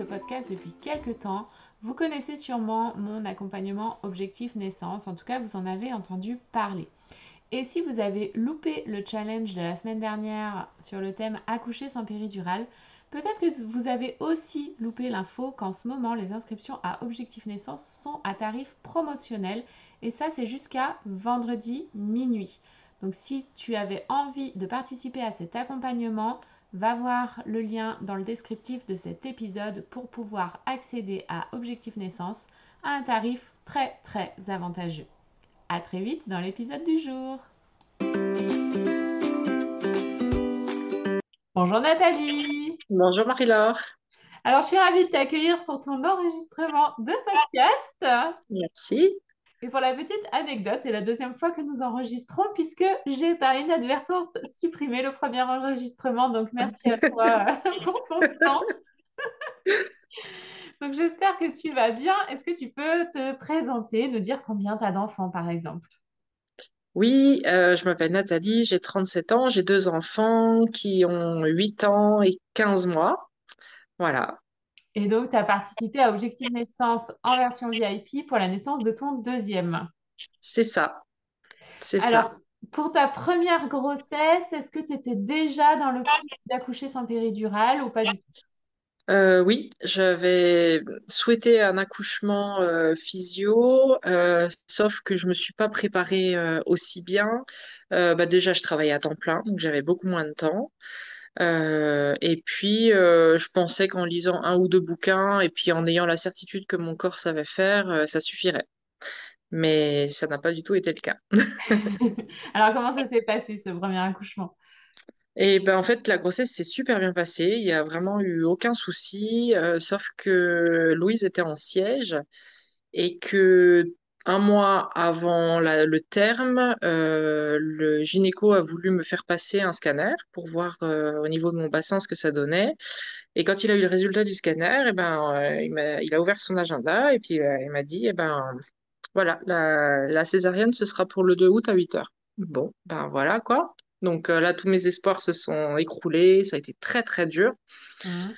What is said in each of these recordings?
podcast depuis quelques temps, vous connaissez sûrement mon accompagnement Objectif Naissance, en tout cas vous en avez entendu parler. Et si vous avez loupé le challenge de la semaine dernière sur le thème accoucher sans péridurale, peut-être que vous avez aussi loupé l'info qu'en ce moment les inscriptions à Objectif Naissance sont à tarif promotionnel et ça c'est jusqu'à vendredi minuit. Donc si tu avais envie de participer à cet accompagnement, va voir le lien dans le descriptif de cet épisode pour pouvoir accéder à Objectif Naissance à un tarif très très avantageux. À très vite dans l'épisode du jour. Bonjour Nathalie. Bonjour Marie-Laure. Alors je suis ravie de t'accueillir pour ton enregistrement de podcast. Merci. Et pour la petite anecdote, c'est la deuxième fois que nous enregistrons puisque j'ai par inadvertance supprimé le premier enregistrement. Donc merci à toi pour ton temps. Donc j'espère que tu vas bien. Est-ce que tu peux te présenter, nous dire combien tu as d'enfants par exemple? Oui, je m'appelle Nathalie, j'ai 37 ans, j'ai deux enfants qui ont 8 ans et 15 mois. Voilà, Et donc tu as participé à Objectif Naissance en version VIP pour la naissance de ton deuxième. c'est ça, c'est Alors, ça. pour ta première grossesse, est-ce que tu étais déjà dans l'optique d'accoucher sans péridurale ou pas du tout? Oui, j'avais souhaité un accouchement physio, sauf que je me suis pas préparée aussi bien. Déjà, je travaillais à temps plein, donc j'avais beaucoup moins de temps. Et puis, je pensais qu'en lisant un ou deux bouquins et puis en ayant la certitude que mon corps savait faire, ça suffirait. Mais ça n'a pas du tout été le cas. Alors, comment ça s'est passé ce premier accouchement? Et ben en fait, la grossesse s'est super bien passée. Il y a vraiment eu aucun souci, sauf que Louise était en siège et que un mois avant le terme, le gynéco a voulu me faire passer un scanner pour voir au niveau de mon bassin ce que ça donnait. Et quand il a eu le résultat du scanner, il a ouvert son agenda et puis il m'a dit, voilà, la césarienne, ce sera pour le 2 août à 8 heures. Bon, ben voilà quoi. Donc là, tous mes espoirs se sont écroulés, ça a été très très dur. Mhm.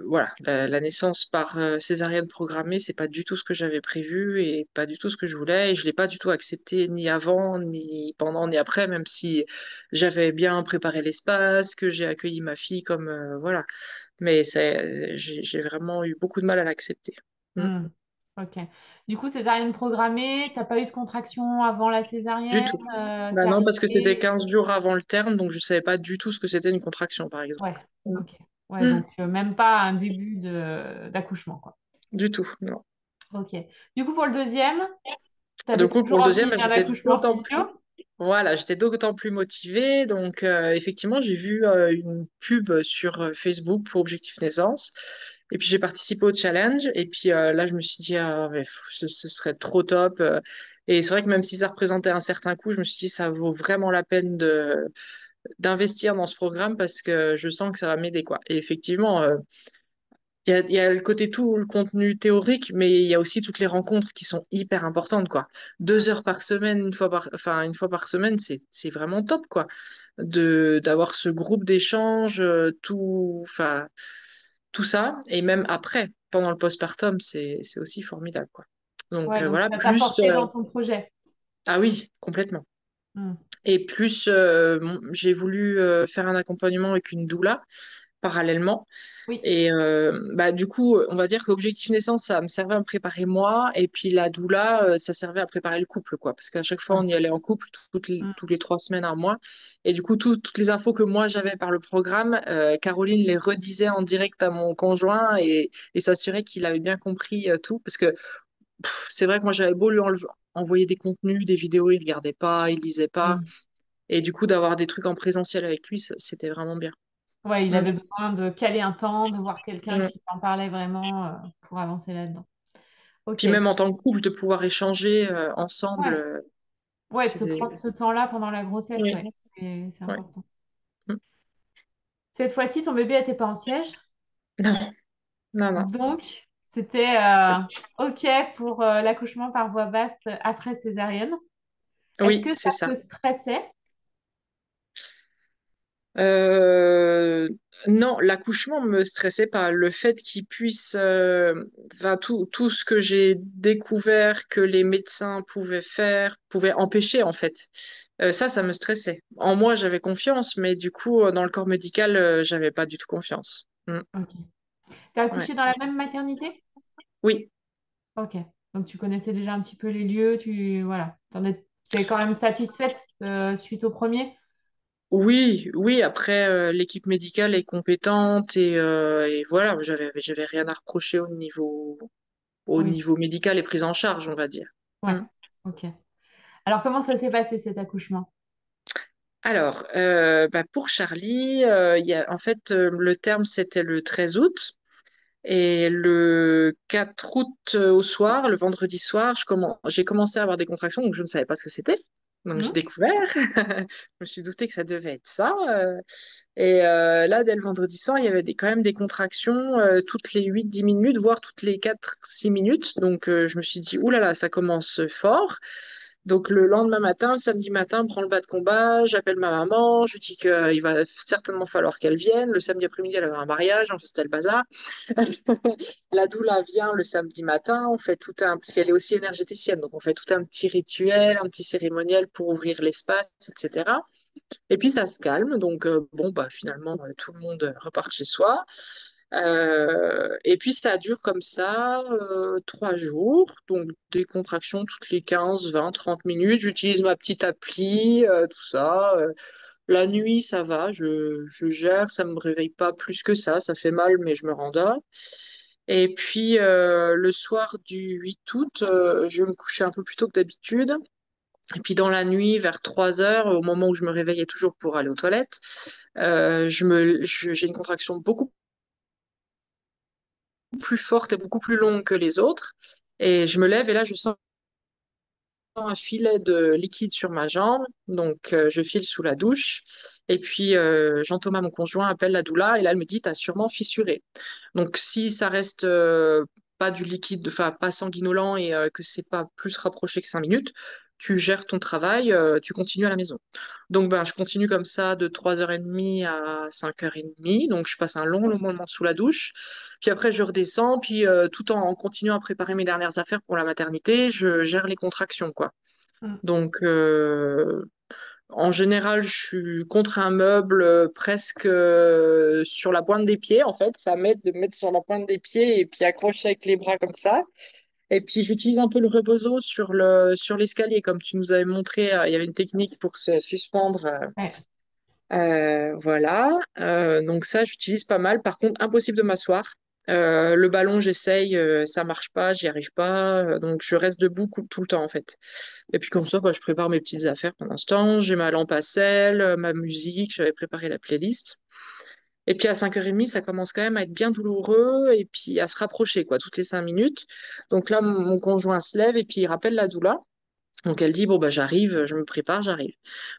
Voilà, la naissance par césarienne programmée, c'est pas du tout ce que j'avais prévu et pas du tout ce que je voulais. Et je l'ai pas du tout accepté ni avant, ni pendant, ni après, même si j'avais bien préparé l'espace, que j'ai accueilli ma fille comme voilà. Mais j'ai vraiment eu beaucoup de mal à l'accepter. Mm. Hmm. Ok. Du coup, césarienne programmée, t'as pas eu de contraction avant la Du césarienne, tout. t'es Bah non, parce que c'était arrivée. 15 jours avant le terme, donc je savais pas du tout ce que c'était une contraction, par Ouais, exemple. Mm. ok. Ouais, Mm. donc même pas un début d'accouchement, quoi. Du tout, non. Ok. Du coup, pour le deuxième, t'avais Du coup, pour toujours le envie deuxième, d'un j'étais accouchement d'autant plus, physio? voilà, j'étais d'autant plus motivée. Donc, effectivement, j'ai vu une pub sur Facebook pour Objectif Naissance. Et puis, j'ai participé au challenge. Et puis là, je me suis dit, ah, mais ce serait trop top. Et c'est vrai que même si ça représentait un certain coût, je me suis dit, ça vaut vraiment la peine d'investir dans ce programme parce que je sens que ça va m'aider, quoi. Et effectivement, il y a le côté tout, le contenu théorique, mais il y a aussi toutes les rencontres qui sont hyper importantes, quoi. 2 heures par semaine, une fois par semaine, c'est vraiment top, quoi. D'avoir ce groupe d'échange, tout ça, et même après, pendant le postpartum, c'est aussi formidable, quoi. Donc Ouais, donc voilà, ça t'a porté dans ton projet. ah oui, complètement. Hmm. Et plus, j'ai voulu faire un accompagnement avec une doula parallèlement. Oui. Et du coup, on va dire qu'Objectif Naissance, ça me servait à me préparer moi, et puis la doula, ça servait à préparer le couple, quoi. Parce qu'à chaque fois, Ouais. on y allait en couple, Hmm. toutes les 3 semaines, un mois. Et du coup, toutes les infos que moi j'avais par le programme, Caroline les redisait en direct à mon conjoint et s'assurait qu'il avait bien compris tout. Parce que c'est vrai que moi, j'avais beau lui envoyer des contenus, des vidéos, il regardait pas, il lisait pas. Hmm. Et du coup, d'avoir des trucs en présentiel avec lui, c'était vraiment bien. Ouais, il Mm. avait besoin de caler un temps, de voir quelqu'un Mm. qui en parlait vraiment pour avancer là-dedans. Ok. Puis même en tant que couple, de pouvoir échanger ensemble, Ouais. Ouais, de se c'est... prendre ce temps-là pendant la grossesse, Oui, ouais, c'est ouais. important. Mm. Cette fois-ci, ton bébé n'était pas en siège, Non, non, non. donc c'était OK pour l'accouchement par voie basse après césarienne. Est-ce Oui, que ça c'est ça. te stressait? Euh, non, l'accouchement me stressait pas. Le fait qu'il puisse, enfin, tout ce que j'ai découvert que les médecins pouvaient faire, pouvait empêcher en fait. Ça me stressait. En moi, j'avais confiance, mais du coup, dans le corps médical, j'avais pas du tout confiance. Mm, Ok. T'as ouais. accouché dans la même maternité? Oui, Ok. Donc tu connaissais déjà un petit peu les lieux, voilà. T'es quand même satisfaite suite au premier? oui, oui. Après, l'équipe médicale est compétente et voilà, j'avais rien à reprocher au Oui. niveau médical et prise en charge, on va dire. Ouais. Mm. Ok. Alors comment ça s'est passé cet accouchement? Alors, bah, pour Charlie, en fait, le terme, c'était le 13 août. Et le 4 août au soir, le vendredi soir, j'ai commencé à avoir des contractions, donc je ne savais pas ce que c'était. Donc j'ai Hmm. découvert. Je me suis douté que ça devait être ça. Là, dès le vendredi soir, il y avait quand même des contractions toutes les 8-10 minutes, voire toutes les 4-6 minutes. Donc je me suis dit, oulala, là là, ça commence fort. Donc le lendemain matin, le samedi matin, branle-bas de combat, j'appelle ma maman, je lui dis qu'il va certainement falloir qu'elle vienne. Le samedi après-midi, elle avait un mariage, enfin c'était le bazar. La doula vient le samedi matin, on fait parce qu'elle est aussi énergéticienne, donc on fait tout un petit rituel, un petit cérémoniel pour ouvrir l'espace, etc. Et puis ça se calme, donc bon, bah finalement, tout le monde repart chez soi. Et puis ça dure comme ça 3 jours, donc des contractions toutes les 15, 20, 30 minutes. J'utilise ma petite appli, tout ça. La nuit, ça va, je gère, ça me réveille pas plus que ça fait mal, mais je me rendors. Et puis le soir du 8 août, je vais me coucher un peu plus tôt que d'habitude. Et puis dans la nuit, vers 3 heures, au moment où je me réveillais toujours pour aller aux toilettes, j'ai une contraction beaucoup plus forte et beaucoup plus longue que les autres. Et je me lève et là, je sens un filet de liquide sur ma jambe. Donc, je file sous la douche. Et puis, Jean-Thomas, mon conjoint, appelle la doula et là, elle me dit, t'as sûrement fissuré. Donc, si ça reste pas du liquide, enfin, pas sanguinolent et que c'est pas plus rapproché que 5 minutes, tu gères ton travail, tu continues à la maison. Donc, ben, je continue comme ça de 3h30 à 5h30. Donc, je passe un long moment sous la douche. Puis après, je redescends. Puis, tout en continuant à préparer mes dernières affaires pour la maternité, je gère les contractions, quoi. Hmm. Donc, en général, je suis contre un meuble presque sur la pointe des pieds, en fait. Ça m'aide de me mettre sur la pointe des pieds et puis accrocher avec les bras comme ça. Et puis, j'utilise un peu le rebozo sur l'escalier, comme tu nous avais montré. Il y avait une technique pour se suspendre. Ouais. Voilà. Donc ça, j'utilise pas mal. Par contre, impossible de m'asseoir. Le ballon, j'essaye, ça marche pas, j'y arrive pas. Donc, je reste debout tout le temps, en fait. Et puis comme ça, bah, je prépare mes petites affaires pendant ce temps. J'ai ma lampe à sel, ma musique, j'avais préparé la playlist. Et puis à 5h30, ça commence quand même à être bien douloureux et puis à se rapprocher, quoi, toutes les 5 minutes. Donc là, mon conjoint se lève et puis il rappelle la doula. Donc elle dit, bon, bah, j'arrive, je me prépare, j'arrive.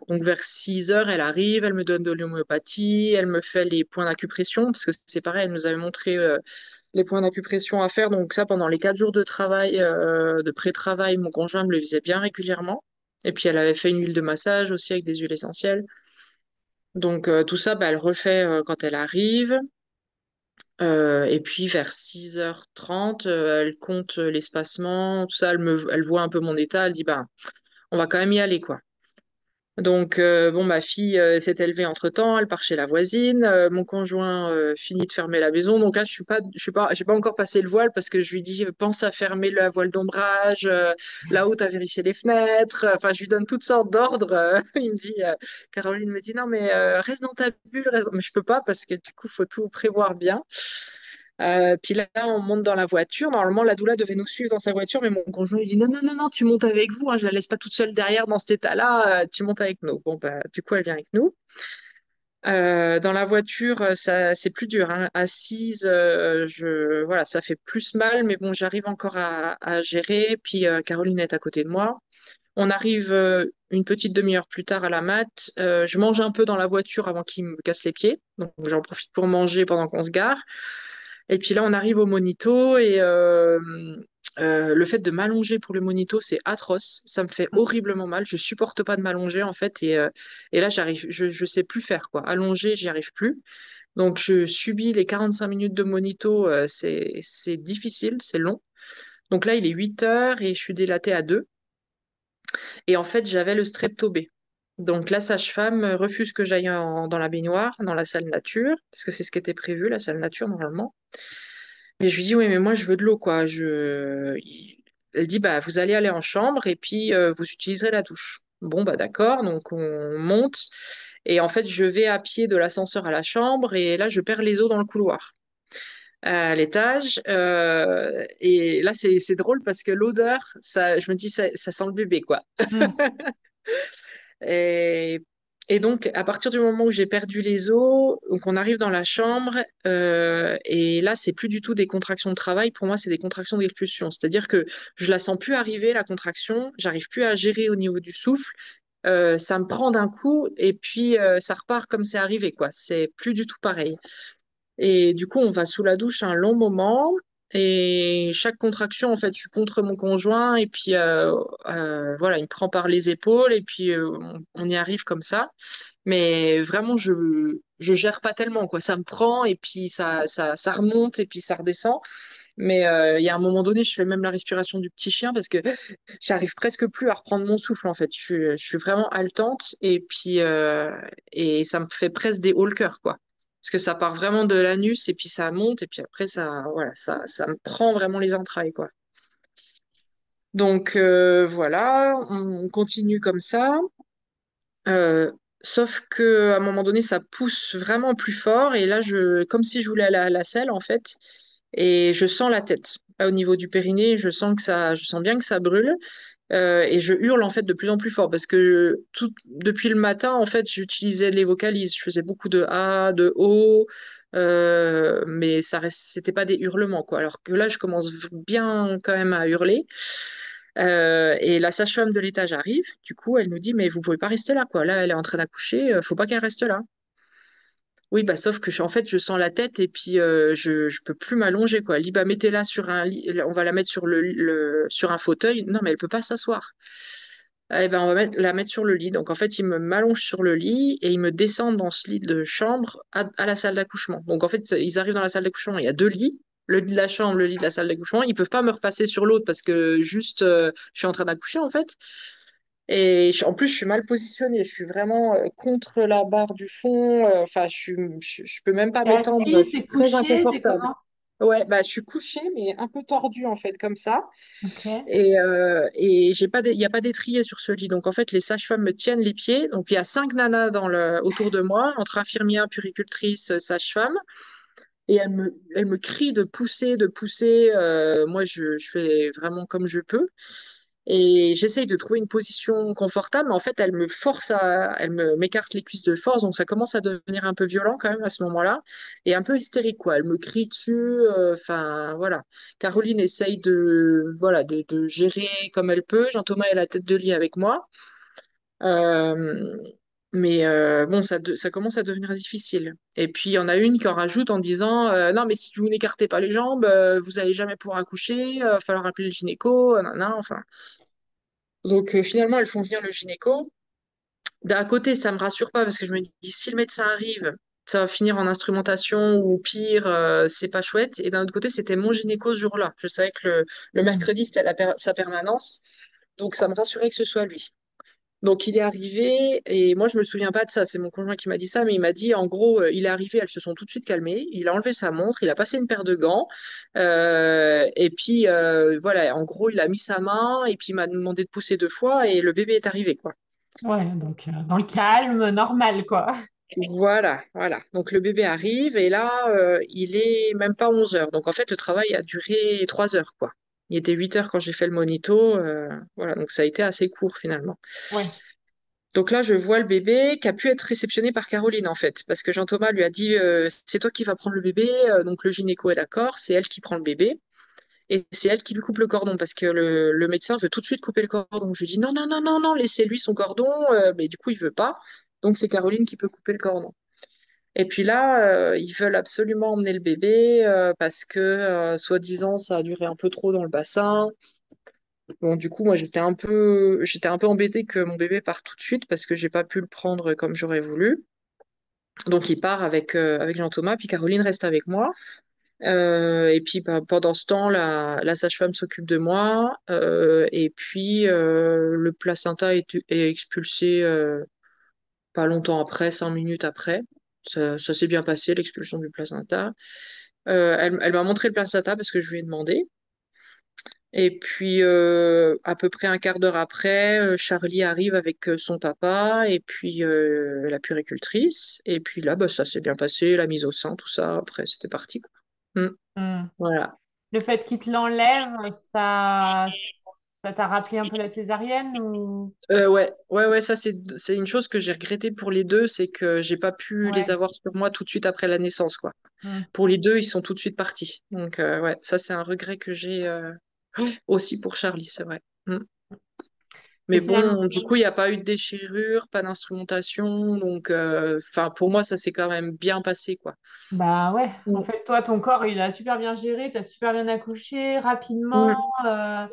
Donc vers 6 heures, elle arrive, elle me donne de l'homéopathie, elle me fait les points d'acupression, parce que c'est pareil, elle nous avait montré les points d'acupression à faire. Donc ça, pendant les 4 jours de travail, de pré-travail, mon conjoint me le faisait bien régulièrement. Et puis elle avait fait une huile de massage aussi avec des huiles essentielles. Donc tout ça, bah, elle refait quand elle arrive. Et puis vers 6h30, elle compte l'espacement, tout ça, elle voit un peu mon état, elle dit, bah, on va quand même y aller, quoi. Donc, bon, ma fille s'est élevée entre-temps, elle part chez la voisine. Mon conjoint finit de fermer la maison. Donc là, j'ai pas encore passé le voile parce que je lui dis, pense à fermer la voile d'ombrage, là-haut, à vérifier les fenêtres. Enfin, je lui donne toutes sortes d'ordres. Il me dit, Caroline me dit, non, mais reste dans ta bulle. Mais je peux pas parce que du coup, faut tout prévoir bien. Puis là, on monte dans la voiture. Normalement, la doula devait nous suivre dans sa voiture, mais mon conjoint lui dit non, non, non, non, tu montes avec vous. Hein, je la laisse pas toute seule derrière dans cet état-là. Tu montes avec nous. Bon, bah, du coup, elle vient avec nous. Dans la voiture, ça, c'est plus dur. Hein. Assise, voilà, ça fait plus mal, mais bon, j'arrive encore à gérer. Puis Caroline est à côté de moi. On arrive une petite demi-heure plus tard à la mat. Je mange un peu dans la voiture avant qu'il me casse les pieds. Donc, j'en profite pour manger pendant qu'on se gare. Et puis là, on arrive au monito et le fait de m'allonger pour le monito, c'est atroce. Ça me fait horriblement mal. Je supporte pas de m'allonger en fait. Et là, je sais plus faire quoi. Allonger, j'y arrive plus. Donc, je subis les 45 minutes de monito. C'est difficile, c'est long. Donc là, il est 8 heures et je suis dilatée à 2. Et en fait, j'avais le strepto-B. Donc la sage-femme refuse que j'aille dans la baignoire, dans la salle nature, parce que c'est ce qui était prévu, la salle nature normalement. Mais je lui dis, oui, mais moi, je veux de l'eau, quoi. Elle dit, bah, vous allez aller en chambre et puis vous utiliserez la douche. Bon, bah, d'accord. Donc, on monte. Et en fait, je vais à pied de l'ascenseur à la chambre et là, je perds les os dans le couloir à l'étage. Et là, c'est drôle parce que l'odeur, ça, je me dis, ça sent le bébé, quoi. Mm. Et, et donc, à partir du moment où j'ai perdu les os, donc on arrive dans la chambre, et là, c'est plus du tout des contractions de travail. Pour moi, c'est des contractions d'expulsion. C'est-à-dire que je la sens plus arriver, la contraction. J'arrive plus à gérer au niveau du souffle. Ça me prend d'un coup, et puis ça repart comme c'est arrivé, quoi. C'est plus du tout pareil. Et du coup, on va sous la douche un long moment. Et chaque contraction, en fait, je suis contre mon conjoint. Et puis, voilà, il me prend par les épaules. Et puis, on y arrive comme ça. Mais vraiment, je gère pas tellement, quoi. Ça me prend. Et puis, ça remonte. Et puis, ça redescend. Mais il y a un moment donné, je fais même la respiration du petit chien parce que j'arrive presque plus à reprendre mon souffle, en fait. Je suis vraiment haletante. Et ça me fait presque des hauts le cœur, quoi. Parce que ça part vraiment de l'anus et puis ça monte et puis après voilà, ça me prend vraiment les entrailles, quoi. Donc voilà, on continue comme ça. Euh, Sauf que à un moment donné, ça pousse vraiment plus fort et là, comme si je voulais aller à la selle en fait, et je sens la tête. Là, au niveau du périnée, je sens bien que ça brûle. Et je hurle en fait de plus en plus fort parce que depuis le matin, en fait, j'utilisais les vocalises. Je faisais beaucoup de A, de O, mais c'était pas des hurlements, quoi. Alors que là, je commence bien quand même à hurler. Et la sage-femme de l'étage arrive. Du coup, elle nous dit, mais vous pouvez pas rester là, quoi. Là, elle est en train d'accoucher. Faut pas qu'elle reste là. Oui, bah sauf que en fait, je sens la tête et puis je peux plus m'allonger, quoi. Elle dit, bah mettez-la sur un lit. On va la mettre sur un fauteuil. Non, mais elle peut pas s'asseoir. Eh ben, on va la mettre sur le lit. Donc, en fait, ils me m'allongent sur le lit et ils me descendent dans ce lit de chambre à la salle d'accouchement. Donc, en fait, ils arrivent dans la salle d'accouchement. Il y a deux lits, le lit de la chambre, le lit de la salle d'accouchement. Ils peuvent pas me repasser sur l'autre parce que juste, je suis en train d'accoucher, en fait. Et en plus, je suis mal positionnée. Je suis vraiment contre la barre du fond. Enfin, je peux même pas T'es m'étendre. assis, Je t'es suis très couché, t'es inconfortable. comment? Ouais, bah, je suis couchée, mais un peu tordue, en fait, comme ça. Ok. Et il n'y a pas d'étrier sur ce lit. Donc, en fait, les sages-femmes me tiennent les pieds. Donc, il y a 5 nanas autour de moi, entre infirmières, puéricultrices, sages-femmes. Et elles me crient de pousser, de pousser. Moi, je fais vraiment comme je peux. Et j'essaye de trouver une position confortable, mais en fait, m'écarte les cuisses de force, donc ça commence à devenir un peu violent quand même à ce moment-là, et un peu hystérique, quoi. Elle me crie dessus, enfin, voilà. Caroline essaye voilà, de gérer comme elle peut. Jean-Thomas est la tête de lit avec moi. Euh, mais bon, ça commence à devenir difficile. Et puis, il y en a une qui en rajoute en disant non, mais si vous n'écartez pas les jambes, vous n'allez jamais pouvoir accoucher, il va falloir appeler le gynéco, nan, enfin. Donc finalement, elles font venir le gynéco. D'un côté, ça me rassure pas parce que je me dis, si le médecin arrive, ça va finir en instrumentation ou pire, c'est pas chouette. Et d'un autre côté, c'était mon gynéco ce jour-là. Je savais que le Mm. mercredi, c'était sa permanence. Donc ça me rassurait que ce soit lui. Donc il est arrivé et moi je me souviens pas de ça, c'est mon conjoint qui m'a dit ça, mais il m'a dit en gros il est arrivé, elles se sont tout de suite calmées, il a enlevé sa montre, il a passé une paire de gants et puis voilà, en gros il a mis sa main et puis il m'a demandé de pousser 2 fois et le bébé est arrivé quoi. Ouais, donc dans le calme, normal, quoi. Voilà, voilà. Donc le bébé arrive et là il est même pas 11 heures. Donc en fait le travail a duré 3 heures quoi. Il était 8 heures quand j'ai fait le monito, voilà, donc ça a été assez court finalement. Ouais. Donc là, je vois le bébé qui a pu être réceptionné par Caroline, en fait, parce que Jean-Thomas lui a dit c'est toi qui vas prendre le bébé. Donc le gynéco est d'accord, c'est elle qui prend le bébé. Et c'est elle qui lui coupe le cordon, parce que le médecin veut tout de suite couper le cordon. Je lui dis non, non, non, non, non, laissez-lui son cordon. Mais du coup, il veut pas. Donc c'est Caroline qui peut couper le cordon. Et puis là, ils veulent absolument emmener le bébé parce que, soi-disant, ça a duré un peu trop dans le bassin. Bon, du coup, moi, j'étais un peu embêtée que mon bébé parte tout de suite parce que j'ai pas pu le prendre comme j'aurais voulu. Donc, il part avec Jean-Thomas, puis Caroline reste avec moi. Et puis, bah, pendant ce temps, la sage-femme s'occupe de moi. Et puis, le placenta est expulsé pas longtemps après, 5 minutes après. Ça s'est bien passé, l'expulsion du placenta. Elle m'a montré le placenta parce que je lui ai demandé. Et puis, à peu près un quart d'heure après, Charlie arrive avec son papa et puis la puéricultrice. Et puis là, bah, ça s'est bien passé, la mise au sein, tout ça. Après, c'était parti, quoi. Hmm. Voilà. Le fait qu'il te l'enlève, ça t'a rappelé un peu la césarienne ou... Ouais, ça c'est une chose que j'ai regretté pour les deux, c'est que j'ai pas pu les Ouais. avoir sur moi tout de suite après la naissance, quoi. Hmm. Pour les deux, ils sont tout de suite partis. Donc ouais, ça c'est un regret que j'ai aussi pour Charlie, c'est vrai. Mm. Et Mais finalement, bon, du coup, il n'y a pas eu de déchirure, pas d'instrumentation, donc enfin pour moi ça s'est quand même bien passé, quoi. bah ouais, en Mm. fait, toi, ton corps, il a super bien géré, t'as super bien accouché, rapidement. Mm. euh,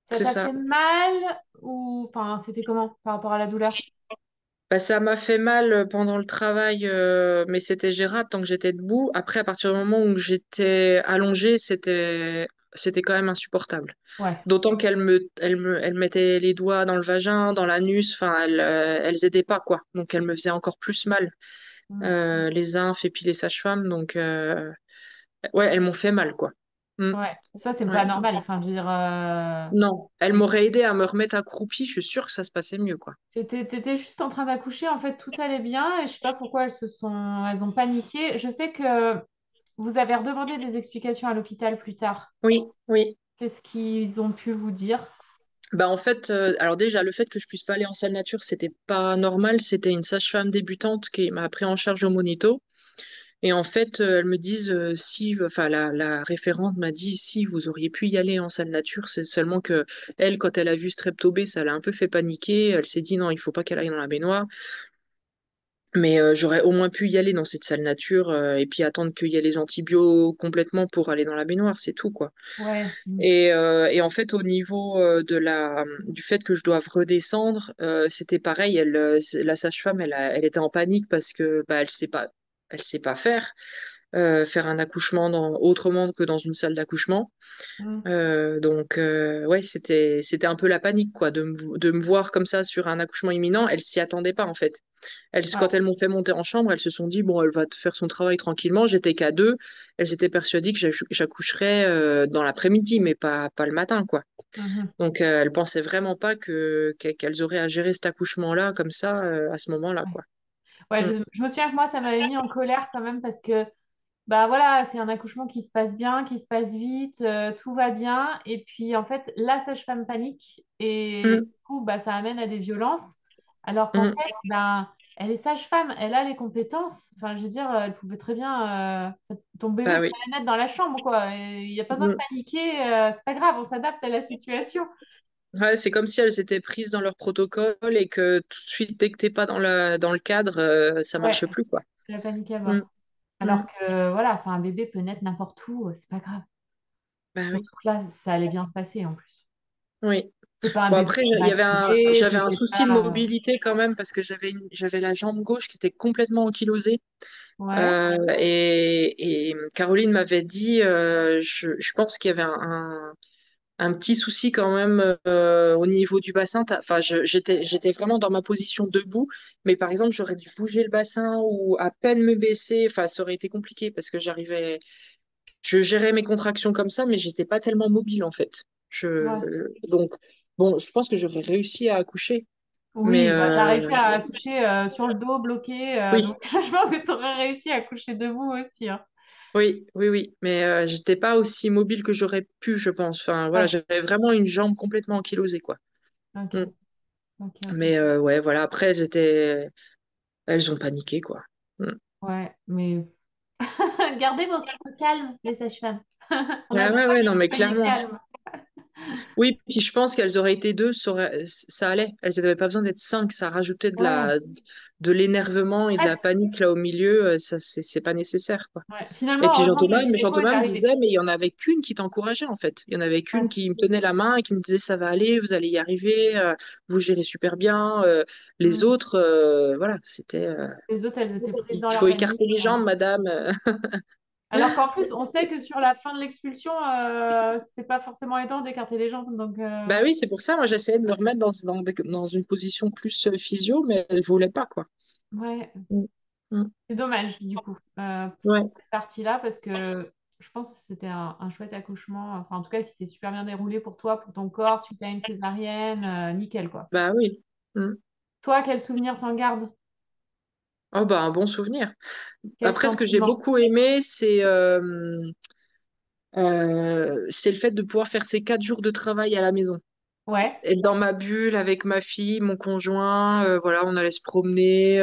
Ça C'est t'a fait ça. mal ou... Enfin, c'était comment par rapport à la douleur? Bah, ça m'a fait mal pendant le travail, mais c'était gérable tant que j'étais debout. Après, à partir du moment où j'étais allongée, c'était quand même insupportable. Ouais. D'autant elle mettait les doigts dans le vagin, dans l'anus, enfin, elles aidaient pas, quoi. Donc, elle me faisait encore plus mal, Hmm. les infs et puis les sages-femmes. Donc, ouais, elles m'ont fait mal, quoi. Mm. Ouais. Ça, c'est pas Ouais. normal. Enfin, je veux dire, Non, elle m'aurait aidé à me remettre accroupie, je suis sûre que ça se passait mieux, quoi. t'étais juste en train d'accoucher, en fait, tout allait bien et je sais pas pourquoi elles ont paniqué. Je sais que vous avez redemandé des explications à l'hôpital plus tard. Oui, oui. Qu'est-ce qu'ils ont pu vous dire? Bah en fait, alors déjà, le fait que je puisse pas aller en salle nature, c'était pas normal. C'était une sage-femme débutante qui m'a pris en charge au monito. Et en fait, elles me disent si, enfin, la référente m'a dit si vous auriez pu y aller en salle nature, c'est seulement que elle, quand elle a vu Streptobé, ça l'a un peu fait paniquer. Elle s'est dit non, il faut pas qu'elle aille dans la baignoire. Mais j'aurais au moins pu y aller dans cette salle nature et puis attendre qu'il y ait les antibiotiques complètement pour aller dans la baignoire, c'est tout, quoi. Ouais. Hmm. Et en fait, au niveau du fait que je doive redescendre, c'était pareil. La sage-femme, elle était en panique parce que bah, elle sait pas faire un accouchement autrement que dans une salle d'accouchement. Hmm. Donc ouais, c'était un peu la panique quoi, de me voir comme ça sur un accouchement imminent. Elle s'y attendait pas en fait. Ouais. Quand elles m'ont fait monter en chambre, elles se sont dit, bon, elle va te faire son travail tranquillement. J'étais qu'à deux. Elles étaient persuadées que j'accoucherais dans l'après-midi, mais pas le matin, quoi. Mhm. Donc, elles pensaient vraiment pas qu'elles auraient à gérer cet accouchement-là, comme ça, à ce moment-là, Ouais. quoi. Ouais, Mm, je me souviens que moi, ça m'avait mis en colère quand même parce que bah voilà, c'est un accouchement qui se passe bien, qui se passe vite, tout va bien. Et puis en fait, la sage-femme panique et mm, du coup, bah, ça amène à des violences. Alors qu'en mm. fait, ben, elle est sage-femme, elle a les compétences. Enfin, je veux dire, elle pouvait très bien. Ton bébé Bah peut oui. aller naître dans la chambre, quoi. Il n'y a pas besoin de Mm. paniquer, c'est pas grave, on s'adapte à la situation. Ouais, c'est comme si elles étaient prises dans leur protocole et que tout de suite, dès que t'es pas dans le cadre, ça Ouais, marche plus, quoi. c'est la panique à Mm, bord. mm. Alors que voilà, enfin, un bébé peut naître n'importe où, c'est pas grave. Bah oui. Surtout que là, ça allait bien se passer en plus. Oui. C'est pas un Bon, bébé après, prématuré, j'avais un c'était souci de pas... mobilité quand même parce que j'avais la jambe gauche qui était complètement ankylosée. Ouais, Et Caroline m'avait dit, je pense qu'il y avait un petit souci quand même au niveau du bassin. Enfin, j'étais vraiment dans ma position debout, mais par exemple, j'aurais dû bouger le bassin ou à peine me baisser. Enfin, ça aurait été compliqué parce que je gérais mes contractions comme ça, mais j'étais pas tellement mobile en fait. ouais. Donc, bon, je pense que j'aurais réussi à accoucher, mais Oui, bah t'as réussi à accoucher sur le dos bloqué, oui. donc je pense que t'aurais réussi à accoucher debout aussi, hein. Oui, oui, oui, mais j'étais pas aussi mobile que j'aurais pu, je pense. Enfin, voilà, Ouais, j'avais vraiment une jambe complètement ankylosée, quoi. ok, Mm. ok, ok. Mais ouais, voilà, après, elles ont paniqué, quoi. Mm. Ouais, mais gardez votre calme, les sages-femmes. On a Ah ouais, besoin ouais, que non, vous mais soyez clairement. calme. Oui, puis je pense qu'elles auraient été deux, ça allait. Elles n'avaient pas besoin d'être cinq, ça rajoutait Ouais, de l'énervement et de la stress. panique là au milieu, ça c'est pas nécessaire, quoi. Ouais. Et Finalement, puis heureusement que le Jean gynéco est Thomas me arrivé. disait, mais il y en avait qu'une qui t'encourageait en fait. Il y en avait Ouais. qu'une qui me tenait la main et qui me disait ça va aller, vous allez y arriver, vous gérez super bien. Les Mm. autres, voilà, c'était Les autres, elles étaient prises il dans leur faut panique. écarter les jambes, madame. Alors qu'en plus, on sait que sur la fin de l'expulsion, c'est pas forcément aidant d'écarter les jambes. Donc, Bah oui, c'est pour ça, moi j'essayais de me remettre dans une position plus physio, mais elle voulait pas, quoi. ouais, Mm. Mm. c'est dommage du coup pour Ouais. cette partie-là parce que je pense que c'était un chouette accouchement. Enfin, en tout cas, qui s'est super bien déroulé pour toi, pour ton corps, suite à une césarienne. Nickel, quoi. Bah oui. Mm. Toi, quel souvenir t'en gardes? Oh bah un bon souvenir. Quel Après, ce que j'ai sentiment? beaucoup aimé, c'est le fait de pouvoir faire ces 4 jours de travail à la maison. Ouais. Être dans ma bulle avec ma fille, mon conjoint, voilà, on allait se promener,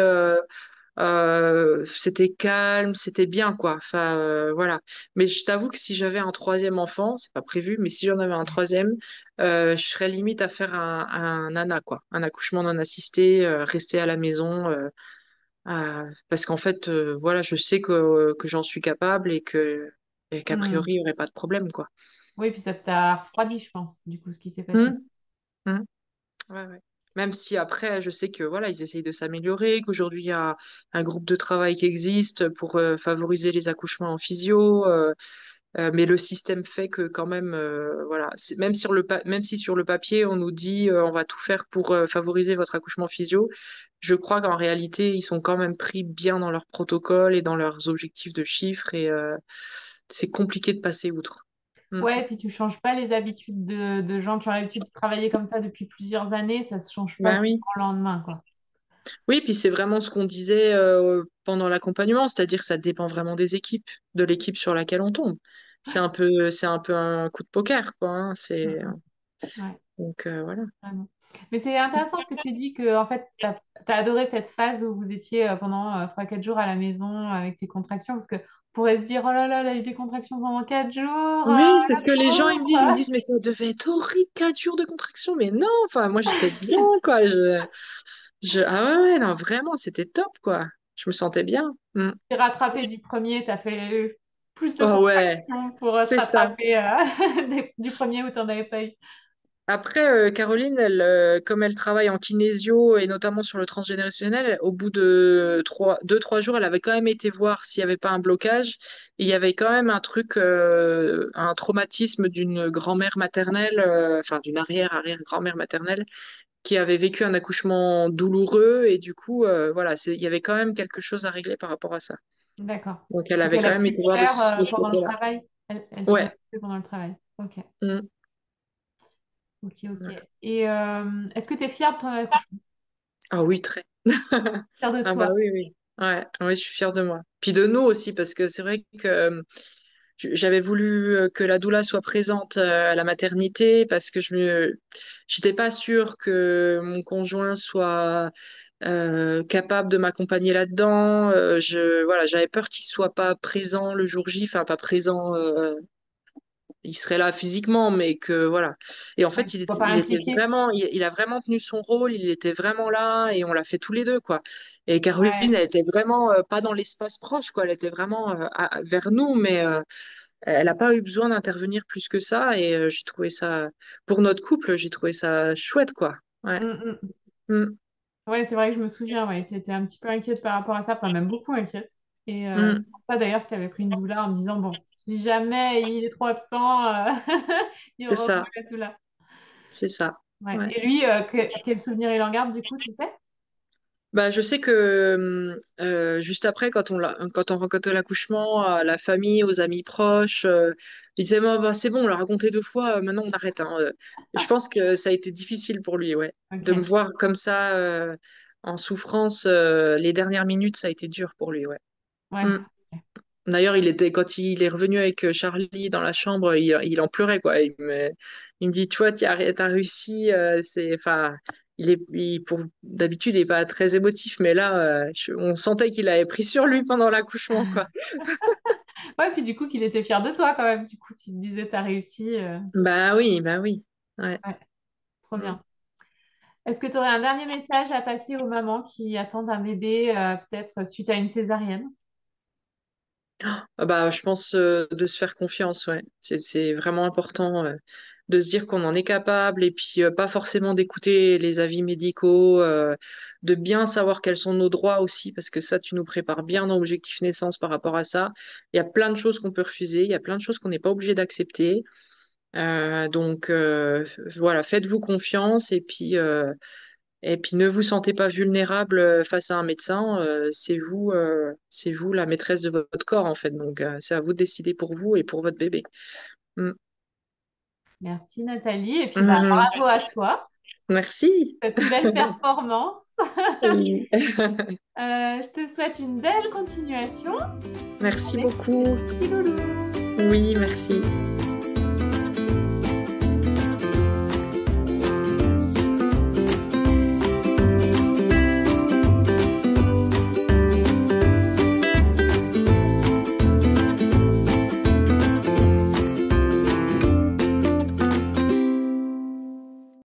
c'était calme, c'était bien, quoi. Enfin, voilà. Mais je t'avoue que si j'avais un troisième enfant, c'est pas prévu, mais si j'en avais un troisième, je serais limite à faire un ANA, quoi. Un accouchement non assisté, rester à la maison. Parce qu'en fait, voilà, je sais que j'en suis capable et qu'a Hmm. priori, il n'y aurait pas de problème, quoi. Oui, puis ça t'a refroidi, je pense, du coup, ce qui s'est passé. Hum, hum. Ouais, ouais. Même si après, je sais que voilà, ils essayent de s'améliorer, qu'aujourd'hui, il y a un groupe de travail qui existe pour favoriser les accouchements en physio, mais le système fait que quand même, voilà, même si sur le papier, on nous dit on va tout faire pour favoriser votre accouchement physio, je crois qu'en réalité, ils sont quand même pris bien dans leur protocole et dans leurs objectifs de chiffres et c'est compliqué de passer outre. Mm. Ouais, et puis tu changes pas les habitudes de gens qui ont l'habitude de travailler comme ça depuis plusieurs années, ça se change pas Ben du jour oui. au lendemain, quoi. Oui, puis c'est vraiment ce qu'on disait pendant l'accompagnement, c'est-à-dire que ça dépend vraiment des équipes, de l'équipe sur laquelle on tombe. C'est un peu un coup de poker, quoi, hein, Mm, c'est mm. Ouais, donc voilà. vraiment. Mais c'est intéressant ce que tu dis que en fait, t'as adoré cette phase où vous étiez pendant 3-4 jours à la maison avec tes contractions, parce que on pourrait se dire, oh là là, elle a eu des contractions pendant 4 jours, Oui, c'est la ce que les gens ils me pauvre. disent, mais ça devait être horrible, 4 jours de contraction, mais non, enfin moi j'étais bien, quoi. Ah ouais, ouais, non, vraiment, c'était top, quoi. Je me sentais bien. Mm. T'es rattrapé du premier, t'as fait plus de Oh ouais, contractions pour te c'est ça. rattraper du premier où t'en avais pas eu. Après, Caroline, comme elle travaille en kinésio et notamment sur le transgénérationnel, au bout de 2, 3 jours, elle avait quand même été voir s'il n'y avait pas un blocage. Et il y avait quand même un truc, un traumatisme d'une grand-mère maternelle, enfin d'une arrière-arrière-grand-mère maternelle, qui avait vécu un accouchement douloureux. Et du coup, voilà, il y avait quand même quelque chose à régler par rapport à ça. D'accord. Donc elle Donc avait elle quand a même pu été le voir faire de ce pendant le côté-là. travail. Elle s'en est Ouais. occupée pendant le travail. Ok, Mm. ok, ok. Voilà. Et est-ce que tu es fière de ton accouchement? Ah oui, très. Fière de Ah bah toi? oui, oui. Ouais, ouais, je suis fière de moi. Puis de nous aussi, parce que c'est vrai que j'avais voulu que la doula soit présente à la maternité, parce que j'étais pas sûre que mon conjoint soit capable de m'accompagner là-dedans. Voilà, j'avais peur qu'il soit pas présent le jour J, enfin pas présent. Il serait là physiquement, mais que voilà. Et en Ouais, fait, que tu sois pas il était impliquée. vraiment, il a vraiment tenu son rôle, il était vraiment là et on l'a fait tous les deux, quoi. Et Caroline, Ouais. elle était vraiment pas dans l'espace proche, quoi. Elle était vraiment vers nous, mais elle n'a pas eu besoin d'intervenir plus que ça. Et j'ai trouvé ça, pour notre couple, j'ai trouvé ça chouette, quoi. Ouais. Mm, mm. Mm, Ouais, c'est vrai que je me souviens, ouais, tu étais un petit peu inquiète par rapport à ça, enfin même beaucoup inquiète. Et c'est mm, pour ça d'ailleurs que tu avais pris une doula en me disant, bon, si jamais il est trop absent, il y c'est aura au moins ça, la doula. c'est ça. Ouais. Ouais. Et lui, quel souvenir il en garde du coup, tu sais? Bah, je sais que juste après, quand on rencontre l'accouchement, à la famille, aux amis proches, il disait bah, c'est bon, on l'a raconté 2 fois, maintenant on arrête, hein. Je pense que ça a été difficile pour lui, ouais. De me Ok. voir comme ça en souffrance, les dernières minutes, ça a été dur pour lui, ouais. Ouais. Mm. D'ailleurs, quand il est revenu avec Charlie dans la chambre, il en pleurait, quoi. Il me dit, tu vois, t'as réussi. Enfin, d'habitude, il est pas très émotif, mais là, on sentait qu'il avait pris sur lui pendant l'accouchement, quoi. Ouais, puis du coup, qu'il était fier de toi quand même. Du coup, s'il te disait t'as réussi. Bah oui, bah oui. Ouais. Ouais, trop Mm. bien. Est-ce que tu aurais un dernier message à passer aux mamans qui attendent un bébé, peut-être suite à une césarienne? Ah bah, je pense de se faire confiance, ouais. C'est vraiment important de se dire qu'on en est capable et puis pas forcément d'écouter les avis médicaux, de bien savoir quels sont nos droits aussi, parce que ça, tu nous prépares bien dans Objectif Naissance par rapport à ça. Il y a plein de choses qu'on peut refuser, il y a plein de choses qu'on n'est pas obligé d'accepter. Donc voilà, faites-vous confiance et puis ne vous sentez pas vulnérable face à un médecin. C'est vous la maîtresse de votre corps en fait. Donc c'est à vous de décider pour vous et pour votre bébé. Mm. Merci Nathalie. Et puis bah, Mhm. bravo à toi, Merci. cette belle performance. Oui. Je te souhaite une belle continuation Merci avec tes beaucoup. petits loulous. Oui, merci.